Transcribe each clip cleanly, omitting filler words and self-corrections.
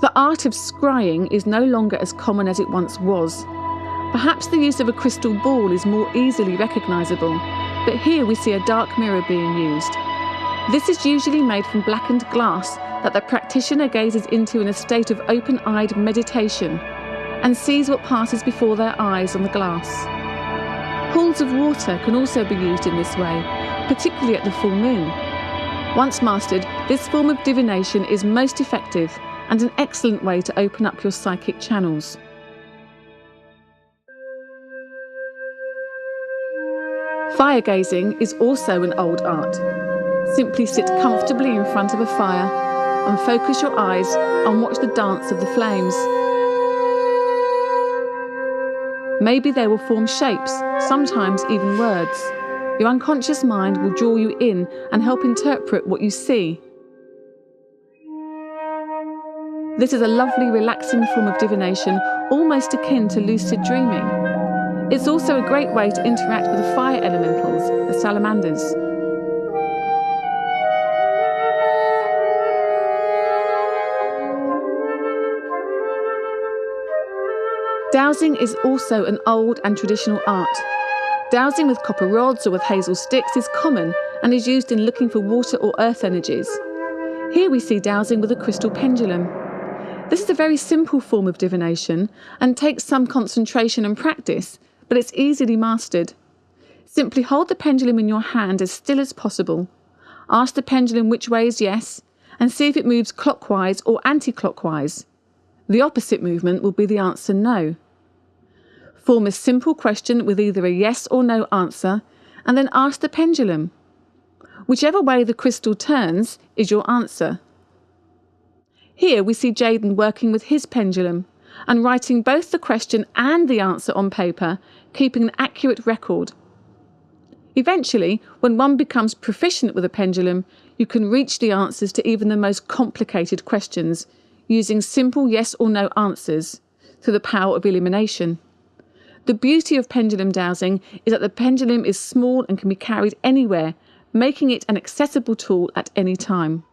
The art of scrying is no longer as common as it once was. Perhaps the use of a crystal ball is more easily recognisable, but here we see a dark mirror being used. This is usually made from blackened glass that the practitioner gazes into in a state of open-eyed meditation and sees what passes before their eyes on the glass. Pools of water can also be used in this way, particularly at the full moon. Once mastered, this form of divination is most effective and an excellent way to open up your psychic channels. Fire gazing is also an old art. Simply sit comfortably in front of a fire and focus your eyes and watch the dance of the flames. Maybe they will form shapes, sometimes even words. Your unconscious mind will draw you in and help interpret what you see. This is a lovely, relaxing form of divination, almost akin to lucid dreaming. It's also a great way to interact with the fire elementals, the salamanders. Dowsing is also an old and traditional art. Dowsing with copper rods or with hazel sticks is common and is used in looking for water or earth energies. Here we see dowsing with a crystal pendulum. This is a very simple form of divination and takes some concentration and practice, but it's easily mastered. Simply hold the pendulum in your hand as still as possible. Ask the pendulum which way is yes, and see if it moves clockwise or anti-clockwise. The opposite movement will be the answer no. Form a simple question with either a yes or no answer, and then ask the pendulum. Whichever way the crystal turns is your answer. Here we see Jaden working with his pendulum and writing both the question and the answer on paper, keeping an accurate record. Eventually, when one becomes proficient with a pendulum, you can reach the answers to even the most complicated questions, using simple yes or no answers through the power of elimination. The beauty of pendulum dowsing is that the pendulum is small and can be carried anywhere, making it an accessible tool at any time.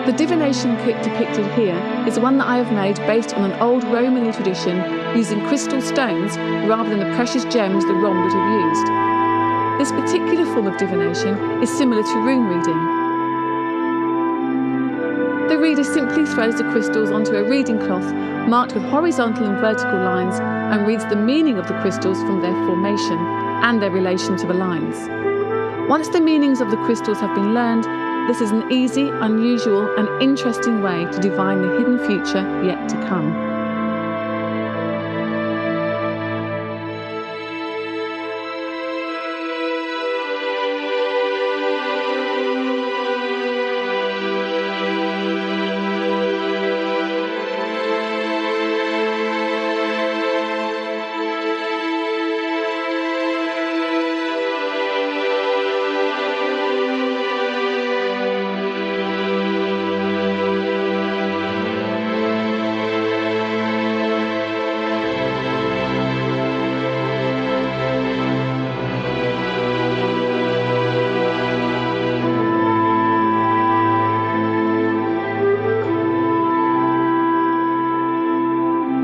The divination kit depicted here is one that I have made based on an old Romany tradition using crystal stones rather than the precious gems the Rom would have used. This particular form of divination is similar to rune reading. The reader simply throws the crystals onto a reading cloth marked with horizontal and vertical lines and reads the meaning of the crystals from their formation and their relation to the lines. Once the meanings of the crystals have been learned, this is an easy, unusual and interesting way to divine the hidden future yet to come.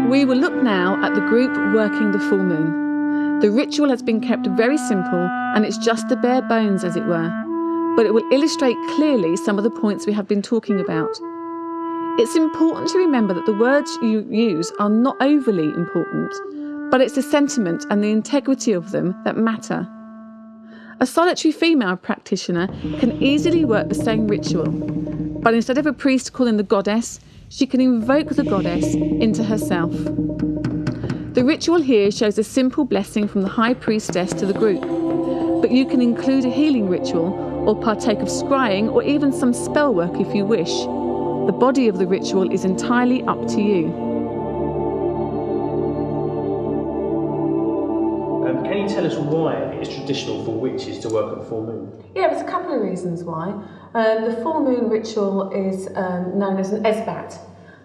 We will look now at the group working the full moon. The ritual has been kept very simple and it's just the bare bones, as it were, but it will illustrate clearly some of the points we have been talking about. It's important to remember that the words you use are not overly important, but it's the sentiment and the integrity of them that matter. A solitary female practitioner can easily work the same ritual, but instead of a priest calling the goddess, she can invoke the goddess into herself. The ritual here shows a simple blessing from the high priestess to the group, but you can include a healing ritual or partake of scrying or even some spell work if you wish. The body of the ritual is entirely up to you. Can you tell us why it is traditional for witches to work at full moon? Yeah, there's a couple of reasons why. The full moon ritual is known as an esbat.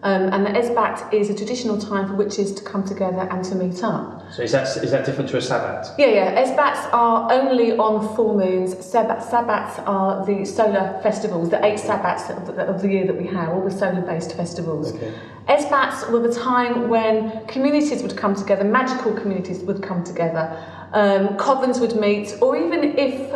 And the esbat is a traditional time for witches to come together and to meet up. So is that different to a sabbat? Yeah. Esbats are only on full moons. Sabbats are the solar festivals, the 8 sabbats of the year that we have, all the solar-based festivals. Okay. Esbats were the time when communities would come together, magical communities would come together. Covens would meet, or even if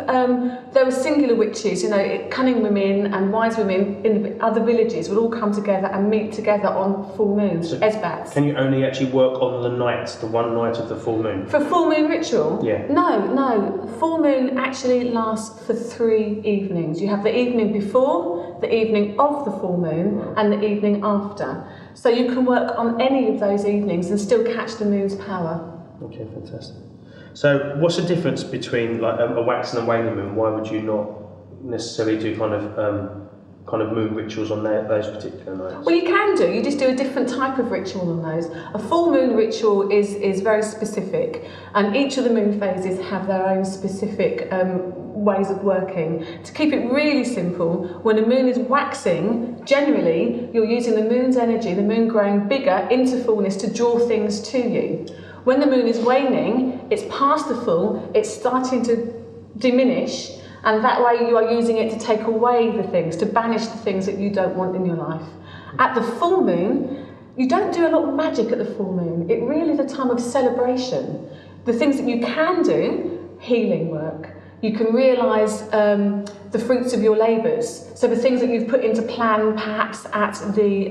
there were singular witches, cunning women and wise women in the other villages would all come together and meet together on full moons, esbats. Can you only actually work on the one night of the full moon? For full moon ritual? Yeah. No. Full moon actually lasts for 3 evenings. You have the evening before, the evening of the full moon, and the evening after. So you can work on any of those evenings and still catch the moon's power. Okay, fantastic. So what's the difference between like a waxing and waning moon? Why would you not necessarily do kind of moon rituals on those particular nights? Well, you can do. You just do a different type of ritual on those. A full moon ritual is very specific, and each of the moon phases have their own specific ways of working. To keep it really simple, when a moon is waxing, generally you're using the moon's energy, the moon growing bigger into fullness to draw things to you. When the moon is waning, it's past the full, it's starting to diminish, and that way you are using it to take away the things, to banish the things that you don't want in your life. At the full moon, you don't do a lot of magic at the full moon. It really is a time of celebration. The things that you can do, healing work. You can realise the fruits of your labours. So the things that you've put into plan perhaps at the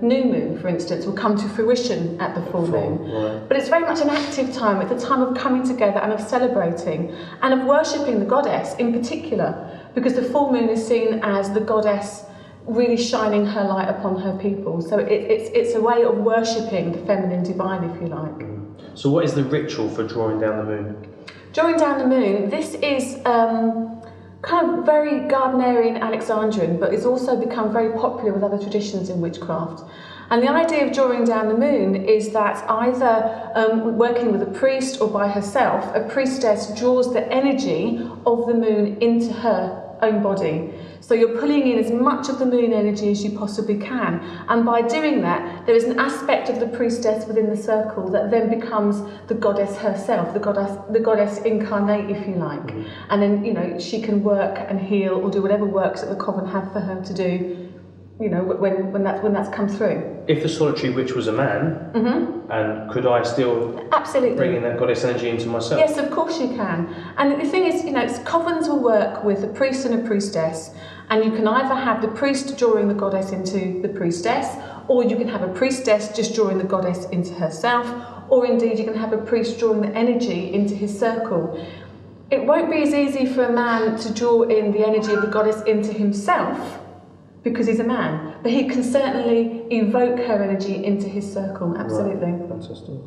new moon, for instance, will come to fruition at the full moon. Right. But it's very much an active time. It's a time of coming together and of celebrating and of worshipping the goddess in particular, because the full moon is seen as the goddess really shining her light upon her people. So it's a way of worshipping the feminine divine, if you like. So what is the ritual for drawing down the moon? Drawing down the moon, this is kind of very Gardnerian Alexandrian, but it's also become very popular with other traditions in witchcraft. And the idea of drawing down the moon is that either working with a priest or by herself, a priestess draws the energy of the moon into her own body. So you're pulling in as much of the moon energy as you possibly can. And by doing that, there is an aspect of the priestess within the circle that then becomes the goddess herself, the goddess incarnate, if you like. And then, she can work and heal or do whatever works that the coven have for her to do, when that's come through. If the solitary witch was a man, and could I still Absolutely bring in that goddess energy into myself? Yes, of course you can. And the thing is, covens will work with a priest and a priestess, and you can either have the priest drawing the goddess into the priestess, or you can have a priestess just drawing the goddess into herself, or indeed you can have a priest drawing the energy into his circle. It won't be as easy for a man to draw in the energy of the goddess into himself, because he's a man, but he can certainly evoke her energy into his circle, absolutely. Right. Fantastic.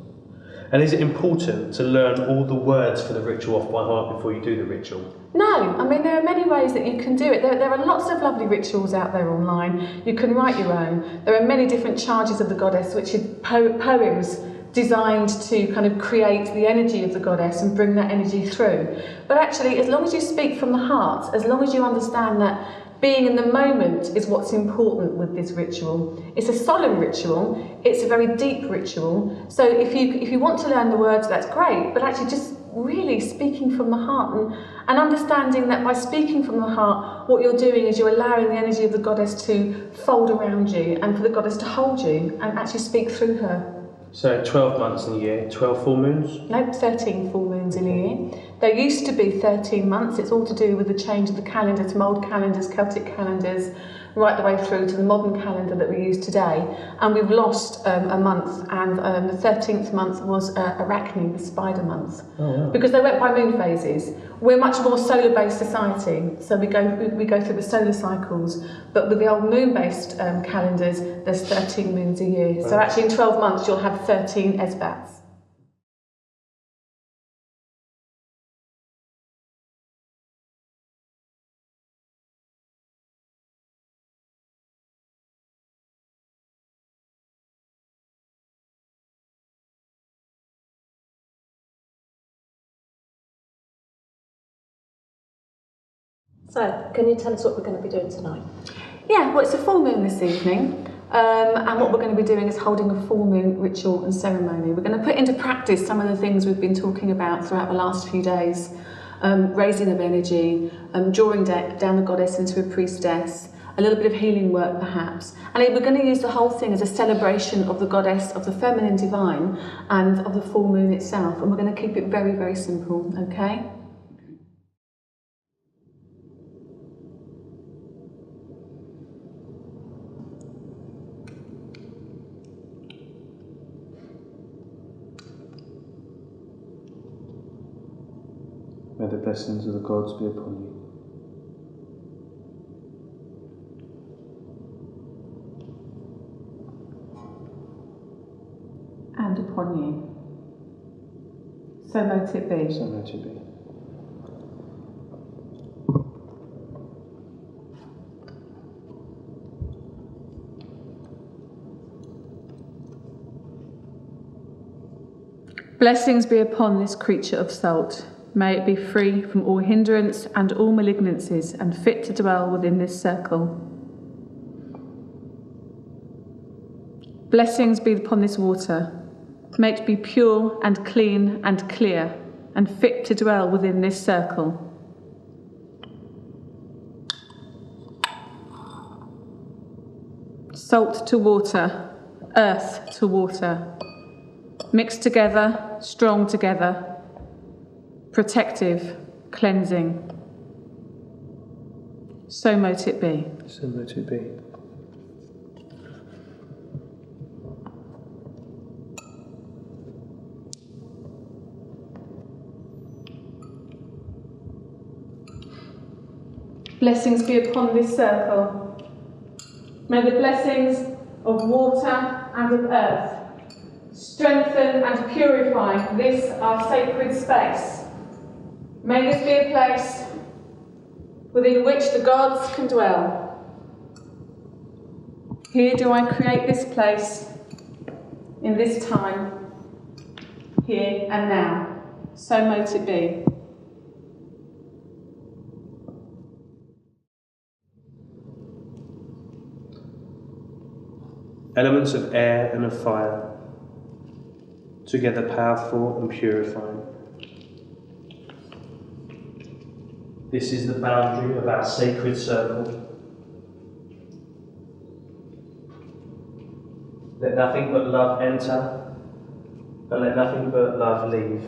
And is it important to learn all the words for the ritual off by heart before you do the ritual? No, there are many ways that you can do it. There are lots of lovely rituals out there online. You can write your own. There are many different charges of the goddess, which is poems designed to kind of create the energy of the goddess and bring that energy through. But actually, as long as you speak from the heart, as long as you understand that being in the moment is what's important with this ritual. It's a solemn ritual, it's a very deep ritual. So if you want to learn the words, that's great, but actually just really speaking from the heart and understanding that by speaking from the heart, what you're doing is you're allowing the energy of the goddess to fold around you and for the goddess to hold you and actually speak through her. So 12 months in a year, 12 full moons? No, 13 full moons in a year. There used to be 13 months. It's all to do with the change of the calendar to old calendars, Celtic calendars, right the way through to the modern calendar that we use today. And we've lost a month, and the 13th month was Arachne, the spider month. Oh, wow. Because they went by moon phases. We're much more solar-based society, so we go through the solar cycles. But with the old moon-based calendars, there's 13 moons a year. So actually in 12 months, you'll have 13 esbats. So, can you tell us what we're going to be doing tonight? Yeah, well, it's a full moon this evening, and what we're going to be doing is holding a full moon ritual and ceremony. We're going to put into practice some of the things we've been talking about throughout the last few days, raising of energy, drawing down the goddess into a priestess, a little bit of healing work perhaps. And we're going to use the whole thing as a celebration of the goddess, of the feminine divine, and of the full moon itself. And we're going to keep it very, very simple, okay? May the blessings of the gods be upon you. And upon you. So mote it be. So mote it be. Blessings be upon this creature of salt. May it be free from all hindrance and all malignancies and fit to dwell within this circle. Blessings be upon this water. May it be pure and clean and clear and fit to dwell within this circle. Salt to water, earth to water. Mixed together, strong together, protective, cleansing. So mote it be. So mote it be. Blessings be upon this circle. May the blessings of water and of earth strengthen and purify this our sacred space. May this be a place within which the gods can dwell. Here do I create this place in this time, here and now. So mote it be. Elements of air and of fire, together powerful and purifying. This is the boundary of our sacred circle. Let nothing but love enter, and let nothing but love leave.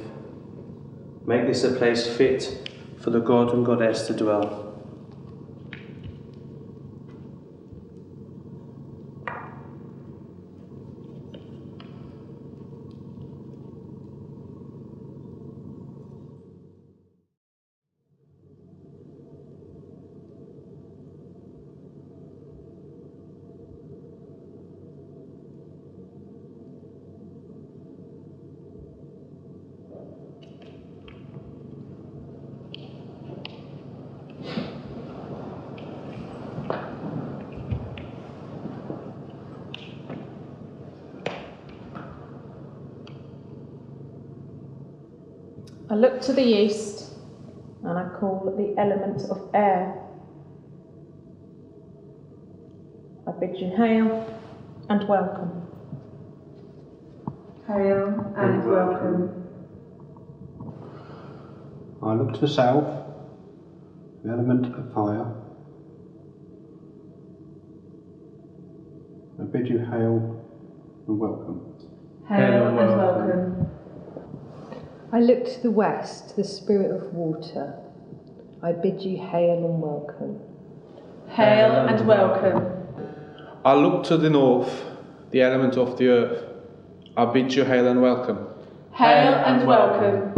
Make this a place fit for the god and goddess to dwell. I look to the east and I call the element of air. I bid you hail and welcome. Hail and welcome. I look to the south, the element of fire. I bid you hail and welcome. Hail and welcome. I look to the west, the spirit of water. I bid you hail and welcome. Hail and welcome. I look to the north, the element of the earth. I bid you hail and welcome. Hail and welcome.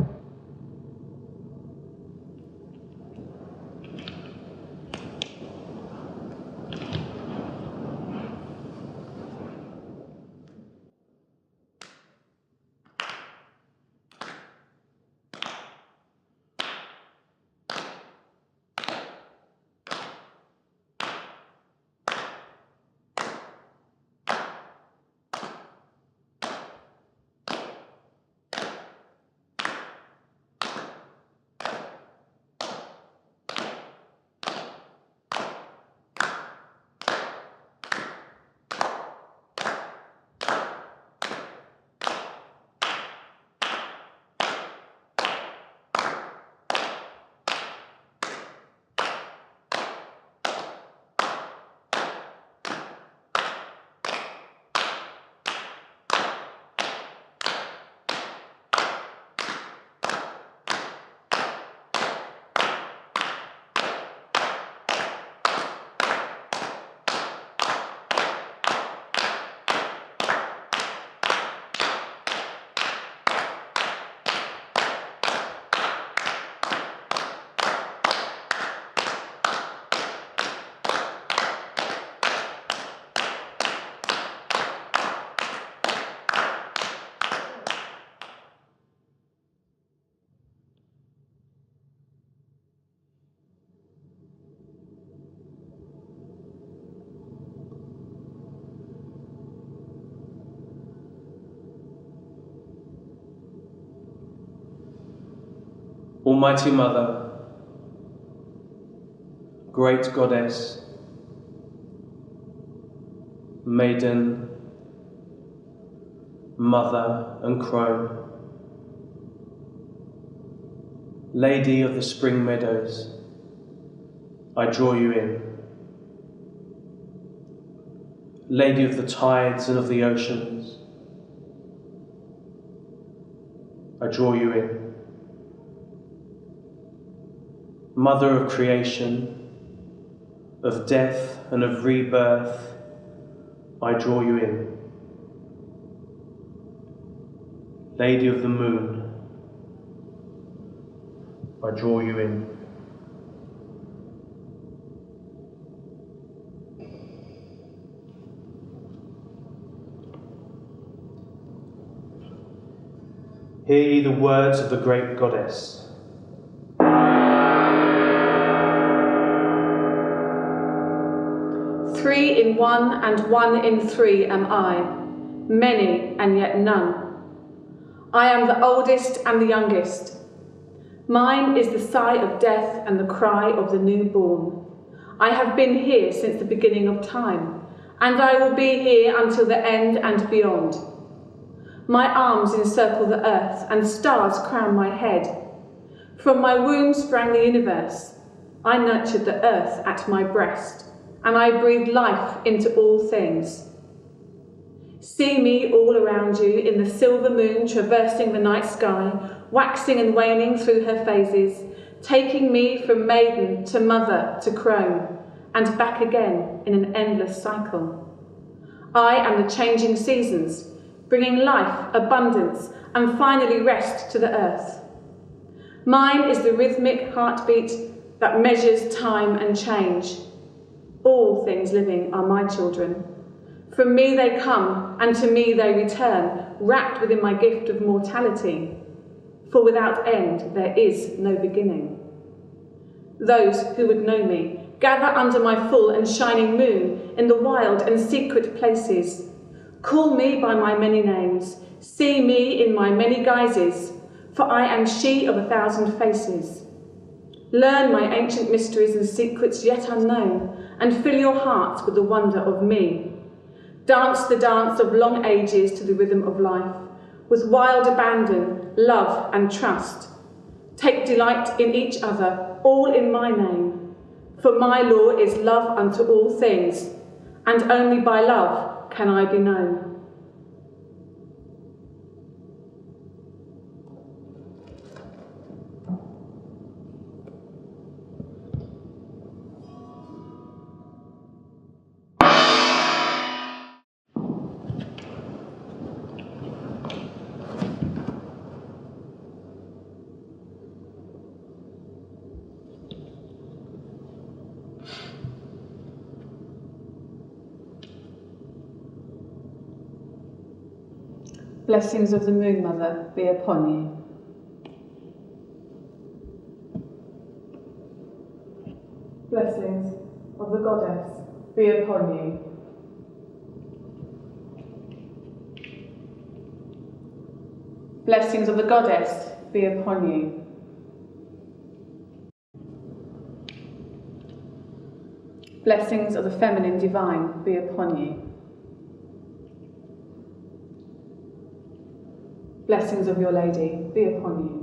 Almighty Mother, Great Goddess, Maiden, Mother and Crone, Lady of the Spring Meadows, I draw you in. Lady of the tides and of the oceans, I draw you in. Mother of creation, of death and of rebirth, I draw you in. Lady of the moon, I draw you in. Hear ye the words of the great goddess. Three in one and one in three am I, many and yet none. I am the oldest and the youngest. Mine is the sigh of death and the cry of the newborn. I have been here since the beginning of time, and I will be here until the end and beyond. My arms encircle the earth, and stars crown my head. From my womb sprang the universe. I nurtured the earth at my breast, and I breathed life into all things. See me all around you in the silver moon traversing the night sky, waxing and waning through her phases, taking me from maiden to mother to crone, and back again in an endless cycle. I am the changing seasons, bringing life, abundance, and finally rest to the earth. Mine is the rhythmic heartbeat that measures time and change. All things living are my children. From me they come, and to me they return, wrapped within my gift of mortality. For without end there is no beginning. Those who would know me gather under my full and shining moon in the wild and secret places. Call me by my many names, see me in my many guises, for I am she of 1,000 faces. Learn my ancient mysteries and secrets yet unknown, and fill your hearts with the wonder of me. Dance the dance of long ages to the rhythm of life, with wild abandon, love and trust. Take delight in each other, all in my name. For my law is love unto all things, and only by love can I be known. Blessings of the Moon Mother be upon you. Blessings of the Goddess be upon you. Blessings of the Goddess be upon you. Blessings of the Feminine Divine be upon you. Blessings of your Lady be upon you.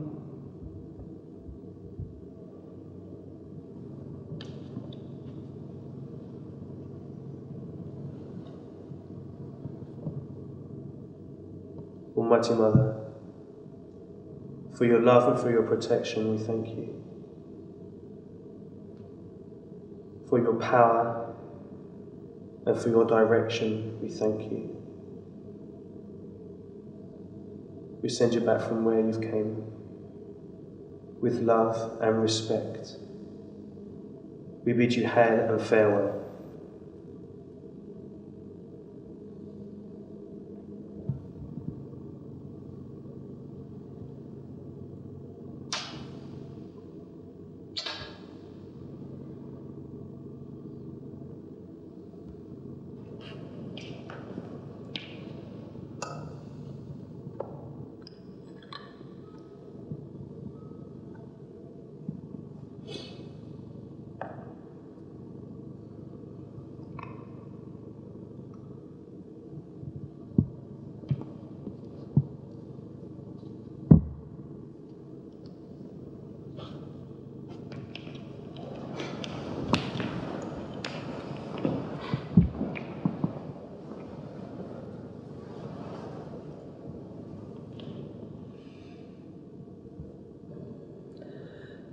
Almighty Mother, for your love and for your protection, we thank you. For your power and for your direction, we thank you. We send you back from where you've came, with love and respect. We bid you hail and farewell.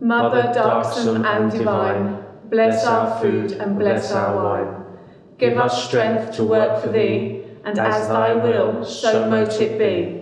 Mother darksome and divine, bless our food and bless our wine. Give us strength to work for thee, and as thy will, so mote it be.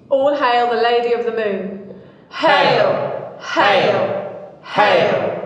All hail the Lady of the Moon. Hail! Hail! Hail!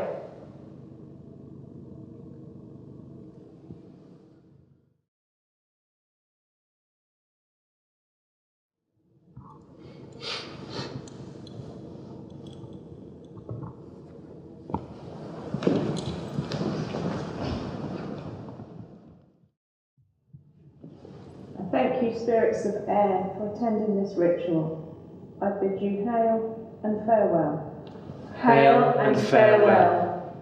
Thank you, spirits of air, for attending this ritual. I bid you hail and farewell. Hail and farewell.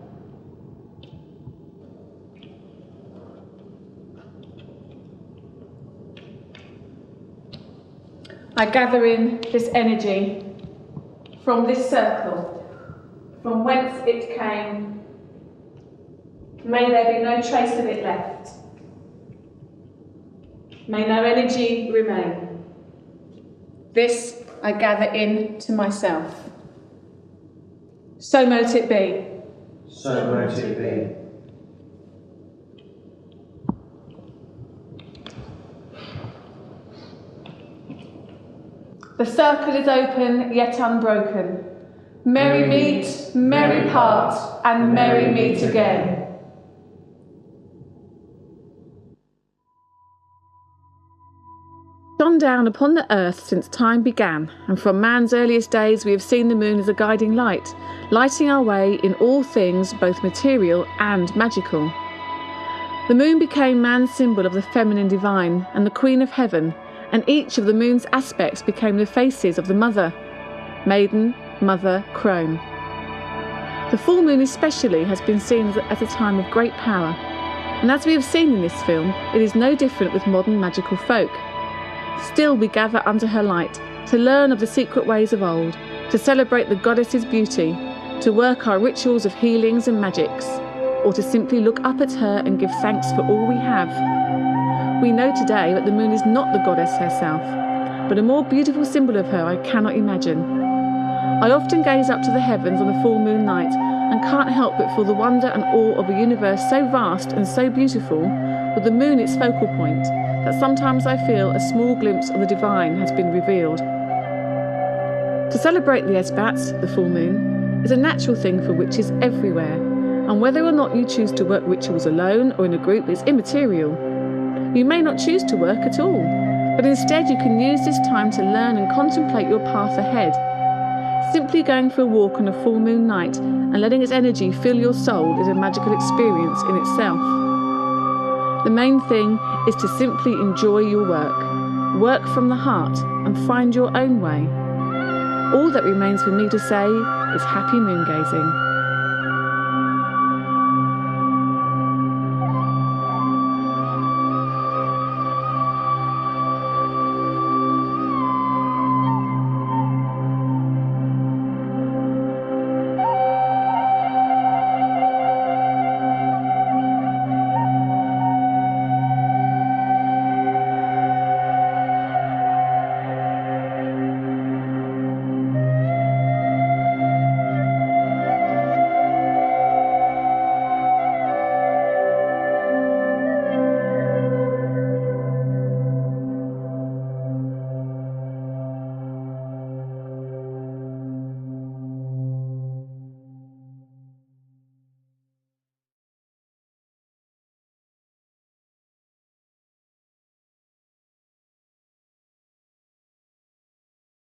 I gather in this energy from this circle, from whence it came. May there be no trace of it left. May no energy remain. This I gather in to myself. So mote it be. So mote it be. The circle is open yet unbroken. Merry meet, merry part, and merry meet again. Shone down upon the earth since time began, and from man's earliest days we have seen the moon as a guiding light, lighting our way in all things both material and magical. The moon became man's symbol of the feminine divine and the queen of heaven, and each of the moon's aspects became the faces of the mother, maiden, mother, crone. The full moon especially has been seen as a time of great power, and as we have seen in this film, it is no different with modern magical folk. Still we gather under her light, to learn of the secret ways of old, to celebrate the goddess's beauty, to work our rituals of healings and magics, or to simply look up at her and give thanks for all we have. We know today that the moon is not the goddess herself, but a more beautiful symbol of her I cannot imagine. I often gaze up to the heavens on a full moon night and can't help but feel the wonder and awe of a universe so vast and so beautiful, with the moon its focal point, that sometimes I feel a small glimpse of the divine has been revealed. To celebrate the Esbats, the full moon, is a natural thing for witches everywhere, and whether or not you choose to work rituals alone or in a group is immaterial. You may not choose to work at all, but instead you can use this time to learn and contemplate your path ahead. Simply going for a walk on a full moon night and letting its energy fill your soul is a magical experience in itself. The main thing is to simply enjoy your work from the heart and find your own way. All that remains for me to say is happy moon gazing.